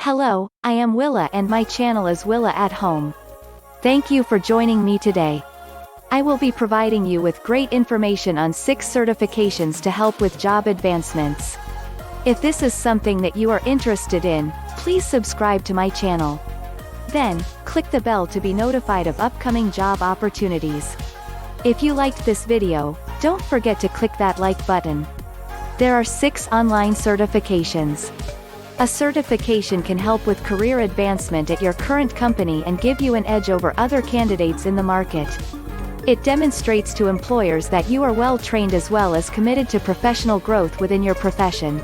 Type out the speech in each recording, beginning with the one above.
Hello, I am Willa and my channel is Willa at Home. Thank you for joining me today. I will be providing you with great information on 6 certifications to help with job advancements. If this is something that you are interested in, please subscribe to my channel. Then, click the bell to be notified of upcoming job opportunities. If you liked this video, don't forget to click that like button. There are 6 online certifications. A certification can help with career advancement at your current company and give you an edge over other candidates in the market. It demonstrates to employers that you are well trained as well as committed to professional growth within your profession.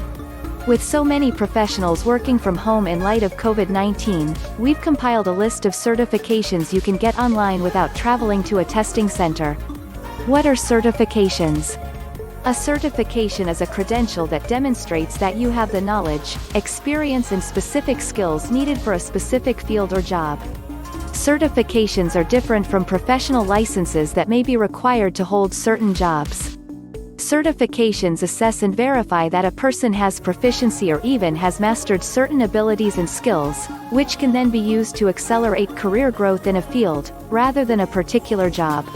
With so many professionals working from home in light of COVID-19, we've compiled a list of certifications you can get online without traveling to a testing center. What are certifications? A certification is a credential that demonstrates that you have the knowledge, experience and specific skills needed for a specific field or job. Certifications are different from professional licenses that may be required to hold certain jobs. Certifications assess and verify that a person has proficiency or even has mastered certain abilities and skills, which can then be used to accelerate career growth in a field, rather than a particular job.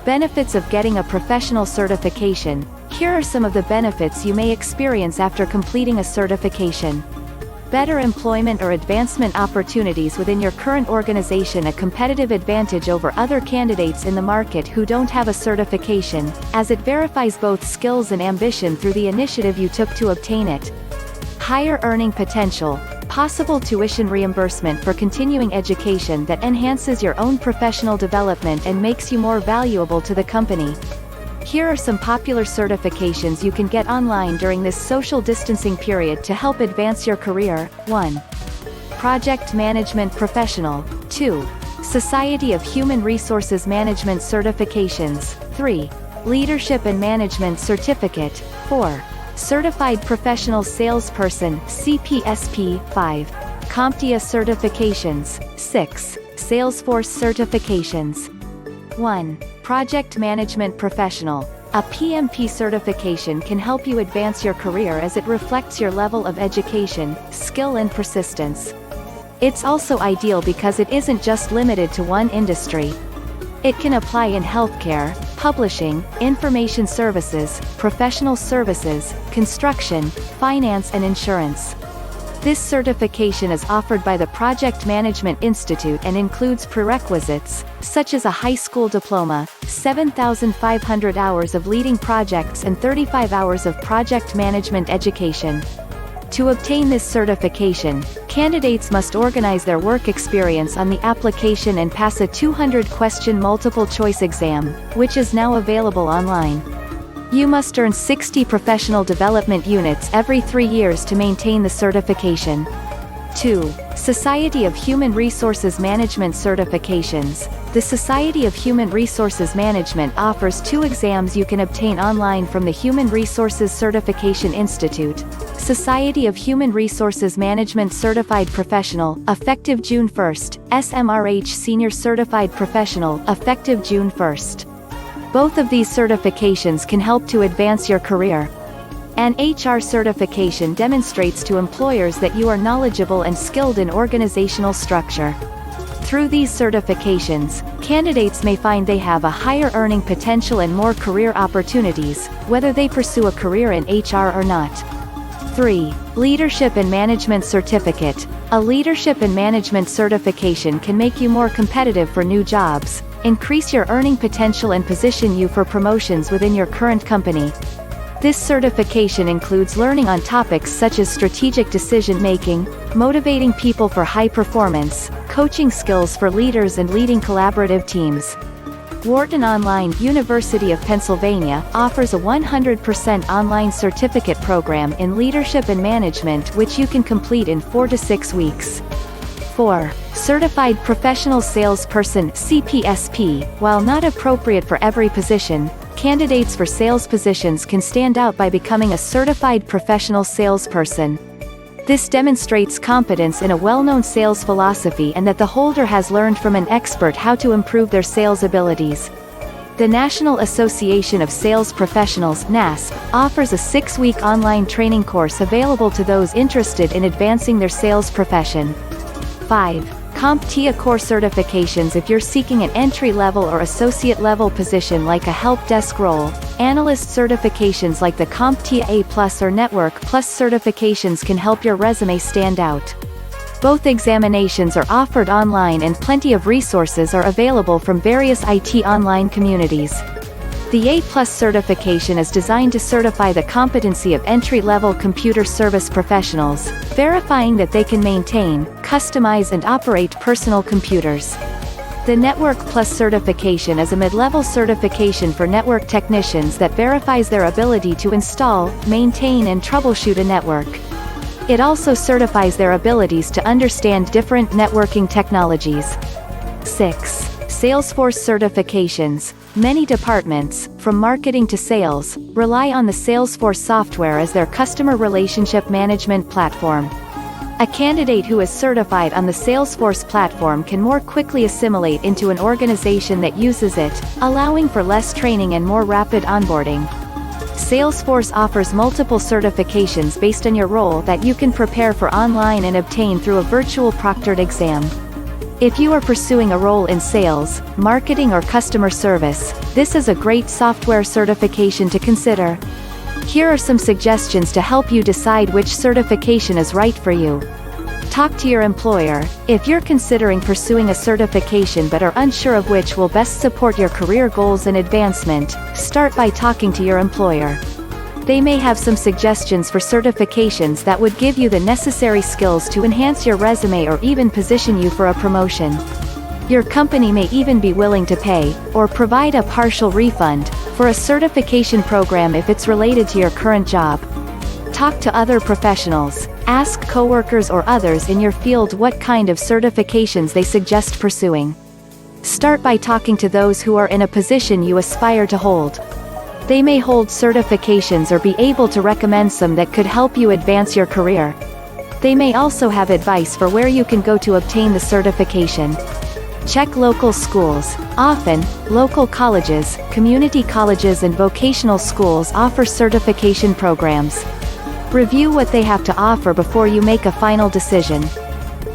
Benefits of getting a professional certification. Here are some of the benefits you may experience after completing a certification. Better employment or advancement opportunities within your current organization, a competitive advantage over other candidates in the market who don't have a certification, as it verifies both skills and ambition through the initiative you took to obtain it. Higher earning potential. Possible tuition reimbursement for continuing education that enhances your own professional development and makes you more valuable to the company. Here are some popular certifications you can get online during this social distancing period to help advance your career. 1. Project Management Professional. 2. Society of Human Resources Management Certifications. 3. Leadership and Management Certificate. 4. Certified Professional Salesperson, CPSP. 5. CompTIA Certifications. 6. Salesforce Certifications. 1. Project Management Professional. A PMP certification can help you advance your career as it reflects your level of education, skill and persistence. It's also ideal because it isn't just limited to one industry. It can apply in healthcare, publishing, information services, professional services, construction, finance and insurance. This certification is offered by the Project Management Institute and includes prerequisites, such as a high school diploma, 7,500 hours of leading projects and 35 hours of project management education. To obtain this certification, candidates must organize their work experience on the application and pass a 200-question multiple-choice exam, which is now available online. You must earn 60 professional development units every 3 years to maintain the certification. 2. Society of Human Resources Management Certifications. The Society of Human Resources Management offers 2 exams you can obtain online from the Human Resources Certification Institute. Society of Human Resources Management Certified Professional, effective June 1st, SMRH Senior Certified Professional, effective June 1st. Both of these certifications can help to advance your career. An HR certification demonstrates to employers that you are knowledgeable and skilled in organizational structure. Through these certifications, candidates may find they have a higher earning potential and more career opportunities, whether they pursue a career in HR or not. 3. Leadership and Management Certificate. A leadership and management certification can make you more competitive for new jobs, increase your earning potential and position you for promotions within your current company. This certification includes learning on topics such as strategic decision-making, motivating people for high performance, coaching skills for leaders and leading collaborative teams. Wharton Online, University of Pennsylvania, offers a 100% online certificate program in leadership and management which you can complete in 4 to 6 weeks. 4. Certified Professional Salesperson, CPSP. While not appropriate for every position, candidates for sales positions can stand out by becoming a certified professional salesperson. This demonstrates competence in a well-known sales philosophy and that the holder has learned from an expert how to improve their sales abilities. The National Association of Sales Professionals (NASP) offers a 6-week online training course available to those interested in advancing their sales profession. 5. CompTIA Core certifications. If you're seeking an entry-level or associate-level position like a help desk role, analyst certifications like the CompTIA A+ or Network Plus certifications can help your resume stand out. Both examinations are offered online and plenty of resources are available from various IT online communities. The A+ certification is designed to certify the competency of entry-level computer service professionals, verifying that they can maintain, customize and operate personal computers. The Network Plus certification is a mid-level certification for network technicians that verifies their ability to install, maintain and troubleshoot a network. It also certifies their abilities to understand different networking technologies. 6. Salesforce certifications. Many departments, from marketing to sales, rely on the Salesforce software as their customer relationship management platform. A candidate who is certified on the Salesforce platform can more quickly assimilate into an organization that uses it, allowing for less training and more rapid onboarding. Salesforce offers multiple certifications based on your role that you can prepare for online and obtain through a virtual proctored exam. If you are pursuing a role in sales, marketing or customer service, this is a great software certification to consider. Here are some suggestions to help you decide which certification is right for you. Talk to your employer. If you're considering pursuing a certification but are unsure of which will best support your career goals and advancement, start by talking to your employer. They may have some suggestions for certifications that would give you the necessary skills to enhance your resume or even position you for a promotion. Your company may even be willing to pay, or provide a partial refund, for a certification program if it's related to your current job. Talk to other professionals. Ask coworkers or others in your field what kind of certifications they suggest pursuing. Start by talking to those who are in a position you aspire to hold. They may hold certifications or be able to recommend some that could help you advance your career. They may also have advice for where you can go to obtain the certification. Check local schools. Often, local colleges, community colleges and vocational schools offer certification programs. Review what they have to offer before you make a final decision.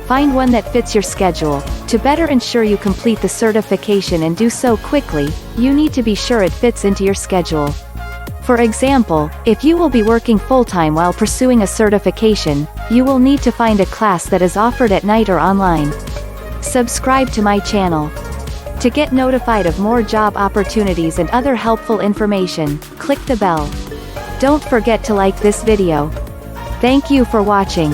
Find one that fits your schedule. To better ensure you complete the certification and do so quickly, you need to be sure it fits into your schedule. For example, if you will be working full-time while pursuing a certification, you will need to find a class that is offered at night or online. Subscribe to my channel. To get notified of more job opportunities and other helpful information, click the bell. Don't forget to like this video. Thank you for watching.